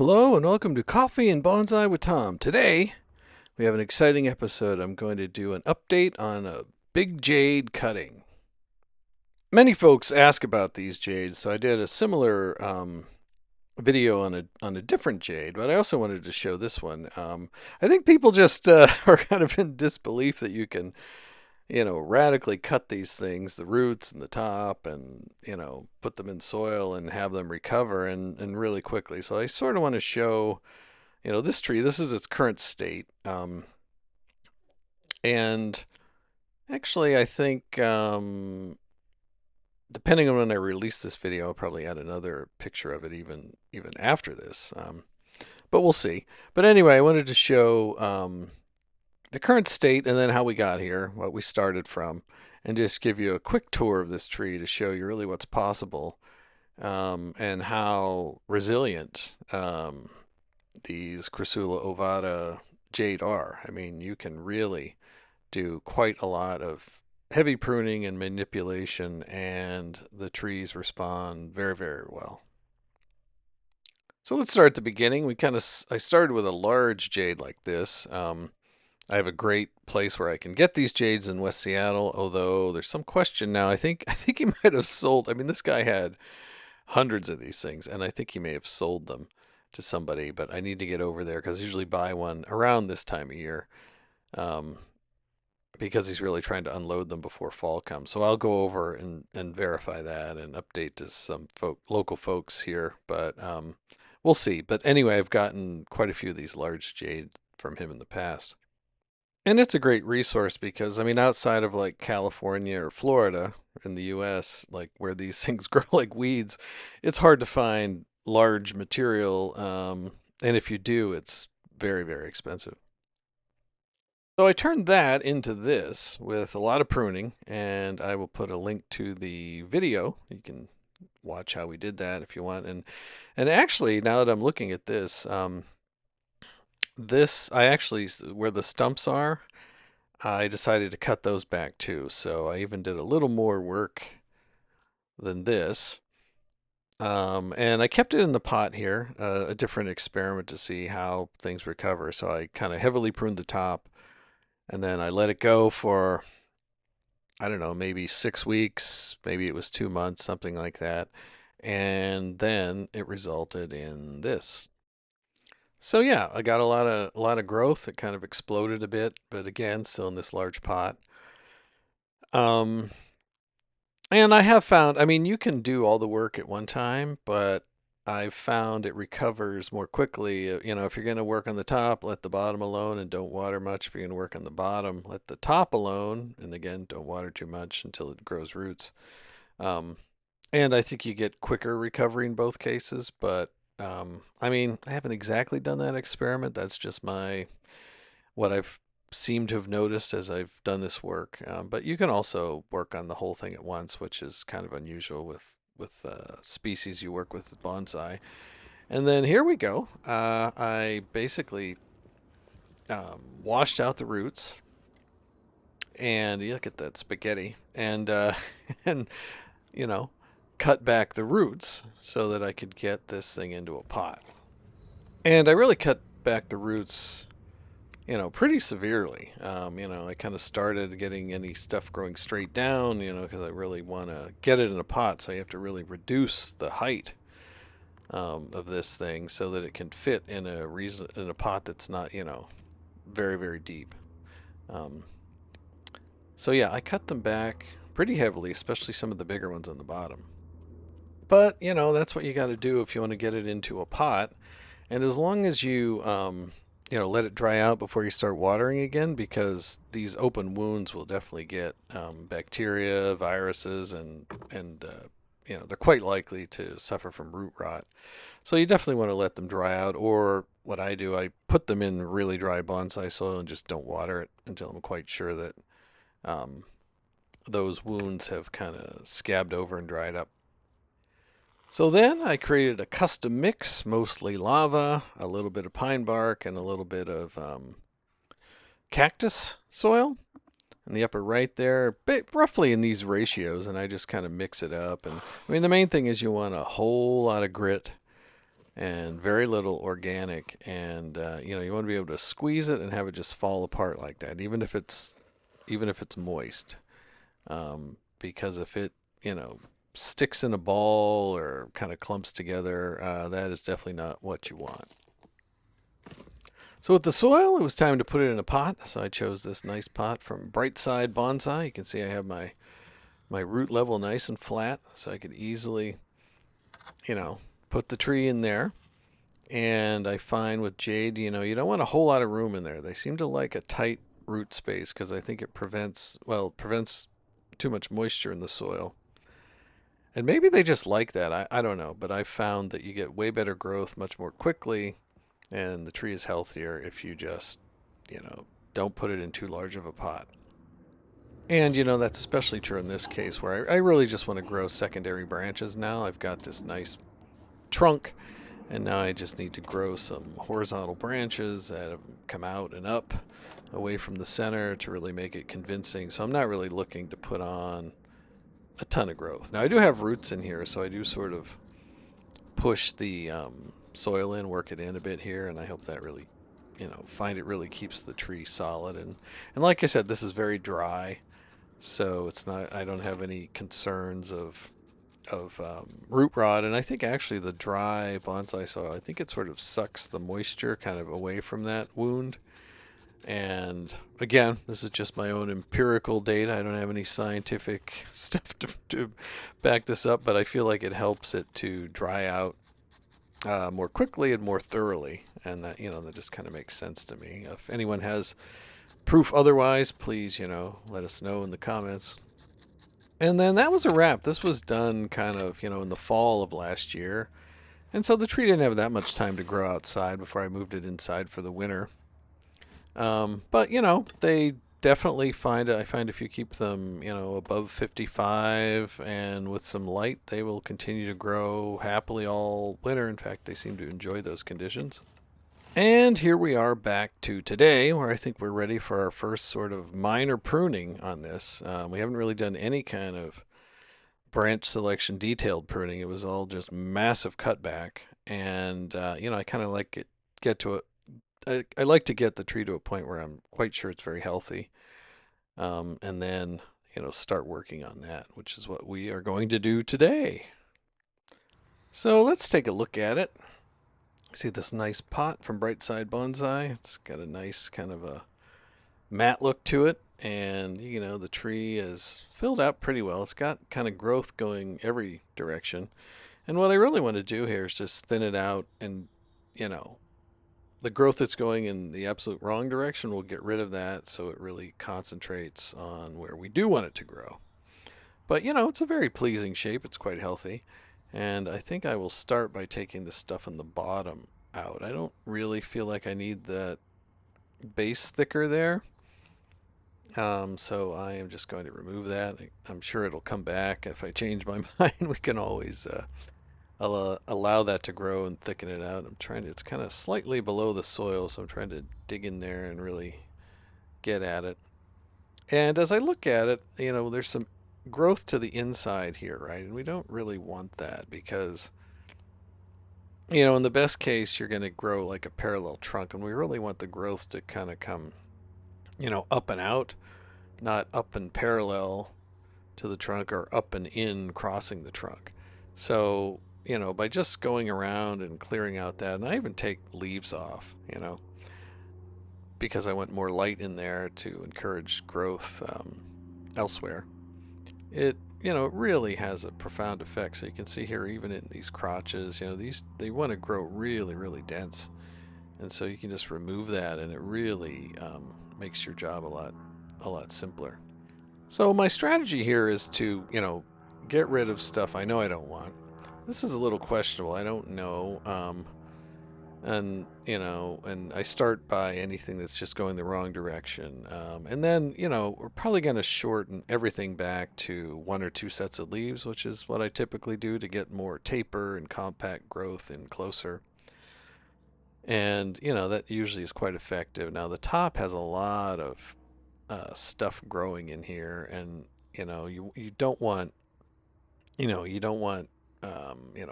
Hello and welcome to Coffee and Bonsai with Tom. Today we have an exciting episode. I'm going to do an update on a big jade cutting. Many folks ask about these jades, so I did a similar video on a different jade, but I also wanted to show this one. I think people just are kind of in disbelief that you can, radically cut these things, the roots and the top, and put them in soil and have them recover and really quickly. So I sort of want to show this tree, this is its current state. And actually, I think depending on when I release this video, I'll probably add another picture of it even after this. But we'll see. But anyway, I wanted to show the current state and then how we got here, what we started from, and just give you a quick tour of this tree to show you really what's possible and how resilient these Crassula Ovata jade are. I mean, you can really do quite a lot of heavy pruning and manipulation, and the trees respond very, very well. So let's start at the beginning. I started with a large jade like this. I have a great place where I can get these jades in West Seattle, although there's some question now. I think he might have sold. I mean, this guy had hundreds of these things, and I think he may have sold them to somebody, but I need to get over there because I usually buy one around this time of year um, because he's really trying to unload them before fall comes. So I'll go over and verify that and update to some local folks here, but we'll see. But anyway, I've gotten quite a few of these large jade from him in the past. And it's a great resource because, I mean, outside of like California or Florida in the US, like where these things grow like weeds, it's hard to find large material. And if you do, it's very, very expensive. So I turned that into this with a lot of pruning, and I will put a link to the video. You can watch how we did that if you want. And actually, now that I'm looking at this, I actually, where the stumps are, I decided to cut those back too. So I even did a little more work than this. And I kept it in the pot here, a different experiment to see how things recover. So I kind of heavily pruned the top, and then I let it go for, I don't know, maybe 6 weeks, maybe it was 2 months, something like that. And then it resulted in this. So yeah, I got a lot of growth. It kind of exploded a bit, but again, still in this large pot. Um, and I have found, I mean, you can do all the work at one time, but I've found it recovers more quickly. If you're going to work on the top, let the bottom alone and don't water much. If you're going to work on the bottom, let the top alone, and again, don't water too much until it grows roots. Um, and I think you get quicker recovery in both cases, but I mean, I haven't exactly done that experiment. That's just what I've seemed to have noticed as I've done this work. But you can also work on the whole thing at once, which is kind of unusual with species you work with bonsai. And then here we go. I basically washed out the roots, and you look at that spaghetti, and and you know, cut back the roots so that I could get this thing into a pot. And I really cut back the roots, pretty severely. I kind of started getting any stuff growing straight down, because I really want to get it in a pot. So you have to really reduce the height of this thing so that it can fit in a pot that's not, very, very deep. Um, so yeah, I cut them back pretty heavily, especially some of the bigger ones on the bottom. But, that's what you got to do if you want to get it into a pot. And as long as you, let it dry out before you start watering again, because these open wounds will definitely get bacteria, viruses, and they're quite likely to suffer from root rot. So you definitely want to let them dry out. Or what I do, I put them in really dry bonsai soil and just don't water it until I'm quite sure that um, those wounds have kind of scabbed over and dried up. So then I created a custom mix, mostly lava, a little bit of pine bark, and a little bit of cactus soil in the upper right there, roughly in these ratios, and I just kind of mix it up. And I mean, the main thing is you want a whole lot of grit and very little organic. And you want to be able to squeeze it and have it just fall apart like that, even if it's moist. Because if it sticks in a ball or kind of clumps together, that is definitely not what you want. So with the soil, it was time to put it in a pot. So I chose this nice pot from Brightside Bonsai. You can see I have my root level nice and flat, so I could easily, you know, put the tree in there. And I find with Jade, you don't want a whole lot of room in there. They seem to like a tight root space because I think it prevents too much moisture in the soil. And maybe they just like that. I don't know. But I found that you get way better growth much more quickly, and the tree is healthier if you just, don't put it in too large of a pot. And, that's especially true in this case where I really just want to grow secondary branches now. I've got this nice trunk, and now I just need to grow some horizontal branches that have come out and up away from the center to really make it convincing. So I'm not really looking to put on a ton of growth. Now I do have roots in here, so I do sort of push the soil in, work it in a bit here, and I hope that really, find it really keeps the tree solid. And like I said, this is very dry, so it's not. I don't have any concerns of root rot, and I think actually the dry bonsai soil, I think it sort of sucks the moisture kind of away from that wound. And again, this is just my own empirical data. I don't have any scientific stuff to back this up, but I feel like it helps it to dry out more quickly and more thoroughly. And that just kind of makes sense to me. If anyone has proof otherwise, please, let us know in the comments. And then that was a wrap. This was done kind of, in the fall of last year. And so the tree didn't have that much time to grow outside before I moved it inside for the winter. But they definitely I find if you keep them, above 55 and with some light, they will continue to grow happily all winter. In fact, they seem to enjoy those conditions. And here we are back to today, where I think we're ready for our first sort of minor pruning on this. We haven't really done any kind of branch selection detailed pruning. It was all just massive cutback. And, I kind of get to it. I like to get the tree to a point where I'm quite sure it's very healthy, and then start working on that, which is what we are going to do today. So let's take a look at it. See this nice pot from Brightside Bonsai. It's got a nice kind of a matte look to it, and the tree is filled out pretty well. It's got kind of growth going every direction, and what I really want to do here is just thin it out and you know the growth that's going in the absolute wrong direction, we'll get rid of that so it really concentrates on where we do want it to grow. But it's a very pleasing shape. It's quite healthy. And I think I will start by taking the stuff on the bottom out. I don't really feel like I need that base thicker there. So I am just going to remove that. I'm sure it'll come back. If I change my mind, we can always allow that to grow and thicken it out. It's kind of slightly below the soil, so I'm trying to dig in there and really get at it. And as I look at it, there's some growth to the inside here, right? And we don't really want that because, in the best case, you're going to grow like a parallel trunk, and we really want the growth to kind of come, up and out, not up and parallel to the trunk or up and in crossing the trunk. So, by just going around and clearing out that, and I even take leaves off, because I want more light in there to encourage growth elsewhere. It really has a profound effect. So you can see here, even in these crotches, they want to grow really, really dense, and so you can just remove that, and it really makes your job a lot simpler. So my strategy here is to, get rid of stuff I know I don't want. This is a little questionable. I don't know. And I start by anything that's just going the wrong direction. And then, we're probably going to shorten everything back to one or two sets of leaves, which is what I typically do to get more taper and compact growth in closer. And, that usually is quite effective. Now, the top has a lot of stuff growing in here, and, you don't want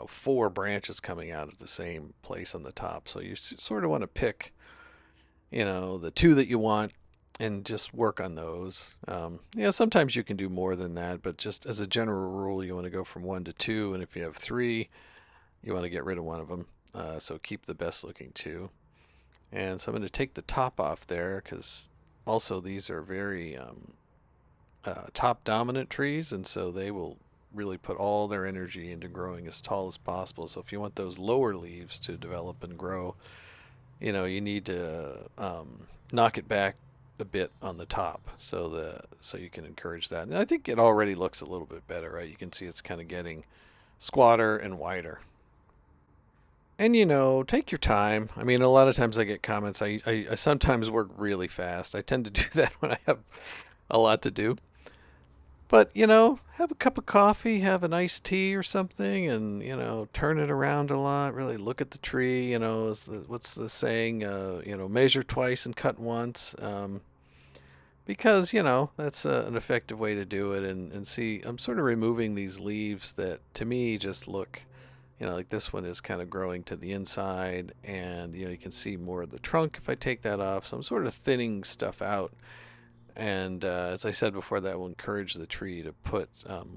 four branches coming out of the same place on the top. So you sort of want to pick, the two that you want and just work on those. Sometimes you can do more than that, but just as a general rule, you want to go from one to two. And if you have three, you want to get rid of one of them. So keep the best looking two. And so I'm going to take the top off there because also these are very top dominant trees, and so they will really put all their energy into growing as tall as possible. So if you want those lower leaves to develop and grow, you need to knock it back a bit on the top so you can encourage that. And I think it already looks a little bit better, right? You can see it's kind of getting squatter and wider. And take your time. I mean, a lot of times I get comments. I sometimes work really fast. I tend to do that when I have a lot to do. But, have a cup of coffee, have an iced tea or something, and, turn it around a lot. Really look at the tree. What's the saying? Measure twice and cut once. Because, that's an effective way to do it. And see, I'm sort of removing these leaves that to me just look, like this one is kind of growing to the inside. And, you can see more of the trunk if I take that off. So I'm sort of thinning stuff out. And as I said before, that will encourage the tree to put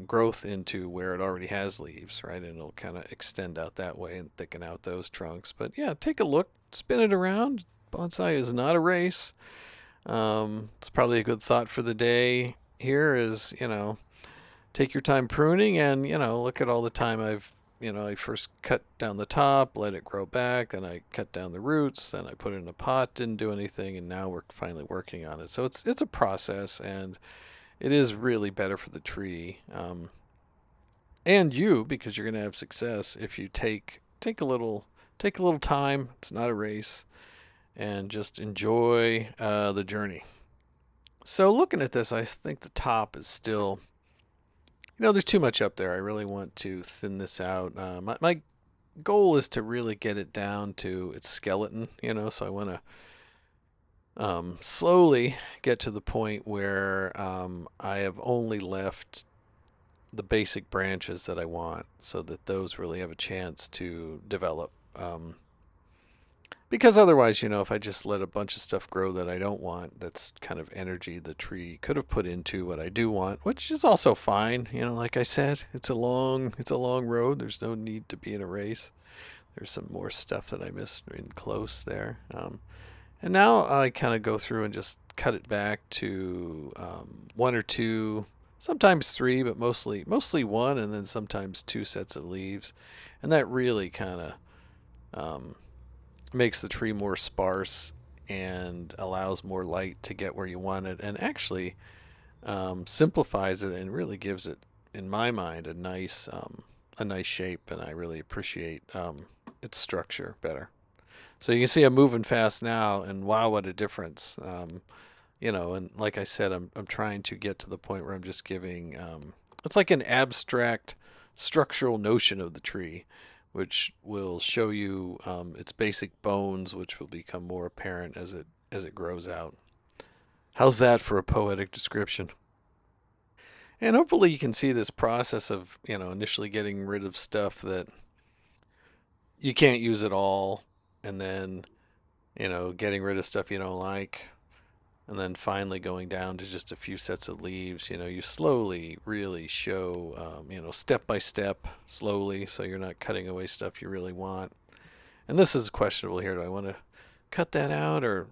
growth into where it already has leaves, right? And it'll kind of extend out that way and thicken out those trunks. But yeah, take a look, spin it around. Bonsai is not a race. It's probably a good thought for the day here is, take your time pruning and, look at all the time I first cut down the top, let it grow back, then I cut down the roots, then I put it in a pot, didn't do anything, and now we're finally working on it. So it's a process, and it is really better for the tree, and you, because you're going to have success if you take a little time. It's not a race, and just enjoy the journey. So looking at this, I think the top is still, there's too much up there. I really want to thin this out. My goal is to really get it down to its skeleton, so I want to slowly get to the point where I have only left the basic branches that I want so that those really have a chance to develop. Because otherwise, if I just let a bunch of stuff grow that I don't want, that's kind of energy the tree could have put into what I do want, which is also fine. Like I said, it's a long road. There's no need to be in a race. There's some more stuff that I missed in close there. And now I kind of go through and just cut it back to one or two, sometimes three, but mostly one, and then sometimes two sets of leaves. And that really kind of makes the tree more sparse and allows more light to get where you want it, and actually simplifies it and really gives it, in my mind, a nice shape. And I really appreciate its structure better. So you can see I'm moving fast now, and wow, what a difference. And like I said, I'm trying to get to the point where I'm just giving, it's like an abstract structural notion of the tree, which will show you its basic bones, which will become more apparent as it grows out. How's that for a poetic description? And hopefully you can see this process of, initially getting rid of stuff that you can't use at all, and then, getting rid of stuff you don't like, and then finally going down to just a few sets of leaves. You slowly really show, step by step, slowly, so you're not cutting away stuff you really want. And this is questionable here. Do I want to cut that out or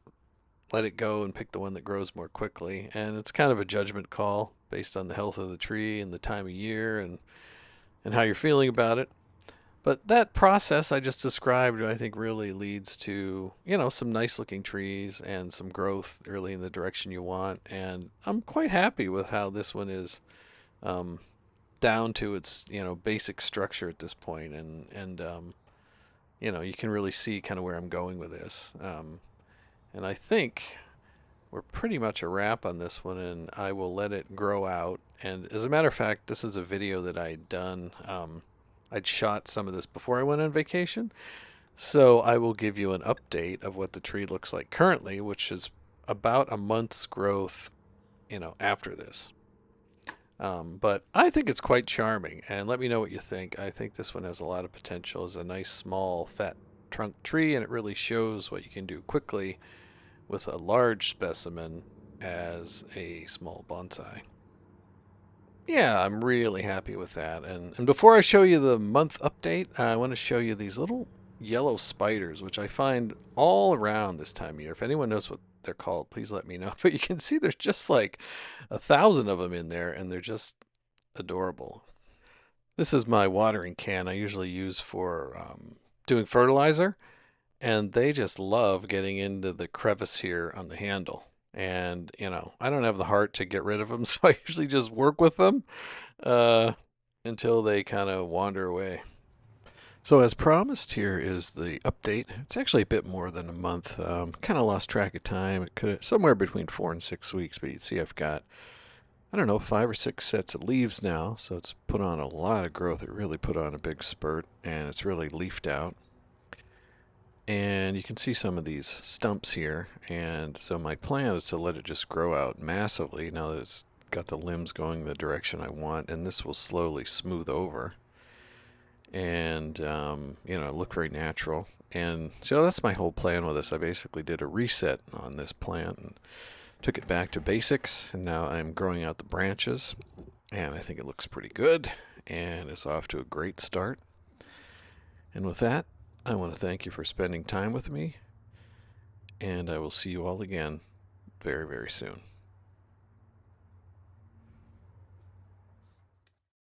let it go and pick the one that grows more quickly? And it's kind of a judgment call based on the health of the tree and the time of year and how you're feeling about it. But that process I just described, I think, really leads to, some nice looking trees and some growth really in the direction you want. And I'm quite happy with how this one is um, down to its, basic structure at this point. And you can really see kind of where I'm going with this. And I think we're pretty much a wrap on this one, and I will let it grow out. And as a matter of fact, this is a video that I'd done. I'd shot some of this before I went on vacation. So I will give you an update of what the tree looks like currently, which is about a month's growth, after this. But I think it's quite charming, and let me know what you think. I think this one has a lot of potential as a nice, small, fat trunk tree, and it really shows what you can do quickly with a large specimen as a small bonsai. Yeah, I'm really happy with that. And before I show you the month update, I want to show you these little yellow spiders, which I find all around this time of year. If anyone knows what they're called, please let me know. But you can see there's just like 1,000 of them in there, and they're just adorable. This is my watering can I usually use for doing fertilizer, and they just love getting into the crevice here on the handle. And, I don't have the heart to get rid of them, so I usually just work with them uh, until they kind of wander away. So, as promised, here is the update. It's actually a bit more than a month. Kind of lost track of time. It could somewhere between 4 and 6 weeks, but you see, I've got I don't know 5 or 6 sets of leaves now, so it's put on a lot of growth. It really put on a big spurt, and it's really leafed out. And you can see some of these stumps here, and so my plan is to let it just grow out massively now that it's got the limbs going the direction I want, and this will slowly smooth over and look very natural. And so that's my whole plan with this. I basically did a reset on this plant and took it back to basics, and now I'm growing out the branches, and I think it looks pretty good, and it's off to a great start. And with that, I want to thank you for spending time with me, and I will see you all again very, very soon.